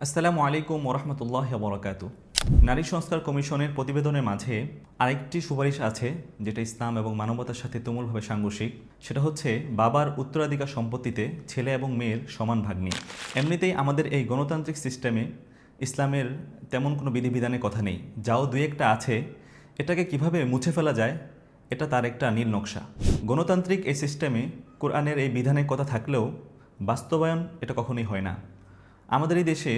আসসালামু আলাইকুম ওরহমতুল্লাহ বরকাত। নারী সংস্কার কমিশনের প্রতিবেদনের মাঝে আরেকটি সুপারিশ আছে যেটা ইসলাম এবং মানবতার সাথে তুমুলভাবে সাংঘর্ষিক। সেটা হচ্ছে বাবার উত্তরাধিকার সম্পত্তিতে ছেলে এবং মেয়ের সমান ভাগ নিয়ে। এমনিতেই আমাদের এই গণতান্ত্রিক সিস্টেমে ইসলামের তেমন কোনো বিধিবিধানের কথা নেই, যাও দুই একটা আছে, এটাকে কিভাবে মুছে ফেলা যায় এটা তার একটা নীল নকশা। গণতান্ত্রিক এই সিস্টেমে কোরআনের এই বিধানের কথা থাকলেও বাস্তবায়ন এটা কখনোই হয় না। আমাদের এই দেশে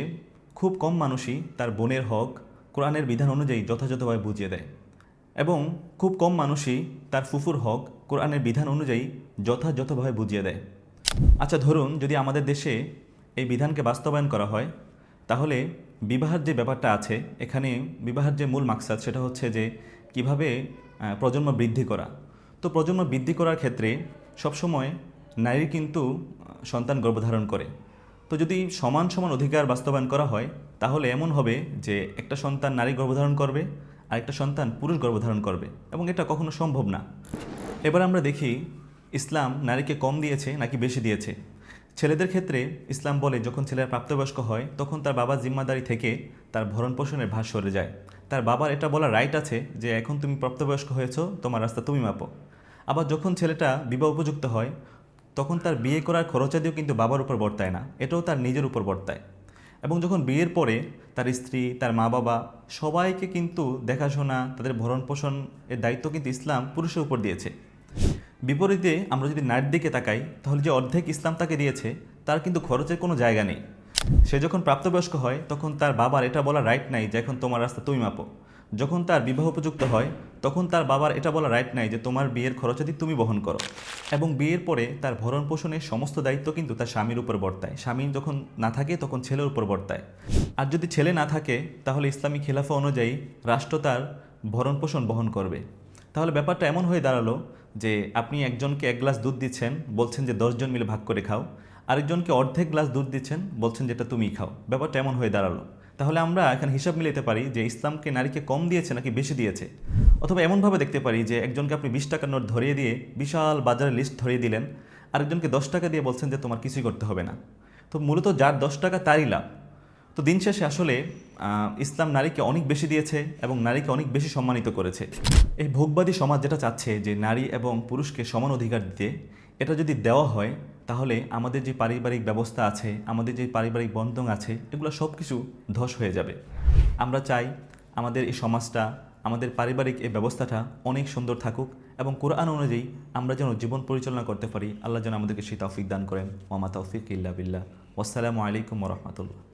খুব কম মানুষই তার বোনের হক কোরআনের বিধান অনুযায়ী যথাযথভাবে বুঝিয়ে দেয়, এবং খুব কম মানুষই তার ফুফুর হক কোরআনের বিধান অনুযায়ী যথাযথভাবে বুঝিয়ে দেয়। আচ্ছা, ধরুন যদি আমাদের দেশে এই বিধানকে বাস্তবায়ন করা হয়, তাহলে বিবাহের যে ব্যাপারটা আছে, এখানে বিবাহের যে মূল মাকসাদ সেটা হচ্ছে যে কিভাবে প্রজন্ম বৃদ্ধি করা। তো প্রজন্ম বৃদ্ধি করার ক্ষেত্রে সবসময় নারী কিন্তু সন্তান গর্ভধারণ করে। তো যদি সমান সমান অধিকার বাস্তবায়ন করা হয়, তাহলে এমন হবে যে একটা সন্তান নারী গর্ভধারণ করবে আর একটা সন্তান পুরুষ গর্ভধারণ করবে, এবং এটা কখনো সম্ভব না। এবার আমরা দেখি ইসলাম নারীকে কম দিয়েছে নাকি বেশি দিয়েছে। ছেলেদের ক্ষেত্রে ইসলাম বলে যখন ছেলেরা প্রাপ্তবয়স্ক হয় তখন তার বাবার জিম্মাদারি থেকে তার ভরণ পোষণের ভার সরে যায়। তার বাবার এটা বলার রাইট আছে যে এখন তুমি প্রাপ্তবয়স্ক হয়েছো, তোমার রাস্তা তুমি মাপো। আবার যখন ছেলেটা বিবাহ উপযুক্ত হয় তখন তার বিয়ে করার খরচাদিও কিন্তু বাবার উপর বর্তায় না, এটাও তার নিজের উপর বর্তায়। এবং যখন বিয়ের পরে তার স্ত্রী, তার মা বাবা সবাইকে কিন্তু দেখাশোনা, তাদের ভরণ পোষণ এর দায়িত্ব কিন্তু ইসলাম পুরুষের উপর দিয়েছে। বিপরীতে আমরা যদি নারীর দিকে তাকাই, তাহলে যে অর্ধেক ইসলাম তাকে দিয়েছে তার কিন্তু খরচের কোনো জায়গা নেই। সে যখন প্রাপ্তবয়স্ক হয় তখন তার বাবার এটা বলার রাইট নাই যে এখন তোমার রাস্তা তুমি মাপো। যখন তার বিবাহ উপযুক্ত হয় তখন তার বাবার এটা বলার রাইট নাই যে তোমার বিয়ের খরচাদি তুমি বহন করো। এবং বিয়ের পরে তার ভরণ পোষণের সমস্ত দায়িত্ব কিন্তু তার স্বামীর উপর বর্তায়। স্বামী যখন না থাকে তখন ছেলের উপর বর্তায়। আর যদি ছেলে না থাকে তাহলে ইসলামী খেলাফা অনুযায়ী রাষ্ট্র তার ভরণ পোষণ বহন করবে। তাহলে ব্যাপারটা এমন হয়ে দাঁড়ালো যে আপনি একজনকে 1 গ্লাস দুধ দিচ্ছেন, বলছেন যে 10 জন মিলে ভাগ করে খাও, আরেকজনকে অর্ধেক গ্লাস দুধ দিচ্ছেন, বলছেন যেটা তুমিই খাও। ব্যাপারটা এমন হয়ে দাঁড়ালো। তাহলে আমরা এখানে হিসাব মিলাতে পারি যে ইসলামকে নারীকে কম দিয়েছে নাকি বেশি দিয়েছে। অথবা এমনভাবে দেখতে পারি যে একজনকে আপনি 20 টাকার নোট ধরিয়ে দিয়ে বিশাল বাজারের লিস্ট ধরিয়ে দিলেন, আরেকজনকে 10 টাকা দিয়ে বলছেন যে তোমার কিছুই করতে হবে না। তো মূলত যার 10 টাকা তারই লাভ। তো দিন শেষে আসলে ইসলাম নারীকে অনেক বেশি দিয়েছে এবং নারীকে অনেক বেশি সম্মানিত করেছে। এই ভোগবাদী সমাজ যেটা চাচ্ছে যে নারী এবং পুরুষকে সমান অধিকার দিতে, এটা যদি দেওয়া হয় তাহলে আমাদের যে পারিবারিক ব্যবস্থা আছে, আমাদের যে পারিবারিক বন্ধন আছে, এগুলো সব কিছু ধস হয়ে যাবে। আমরা চাই আমাদের এই সমাজটা, আমাদের পারিবারিক এই ব্যবস্থাটা অনেক সুন্দর থাকুক, এবং কোরআন অনুযায়ী আমরা যেন জীবন পরিচালনা করতে পারি। আল্লাহ যেন আমাদেরকে সেই তৌফিক দান করেন। ওয়া মা তৌফিক ইল্লা বিল্লাহ। ওয়াসসালামু আলাইকুম ওয়া রাহমাতুল্লাহ।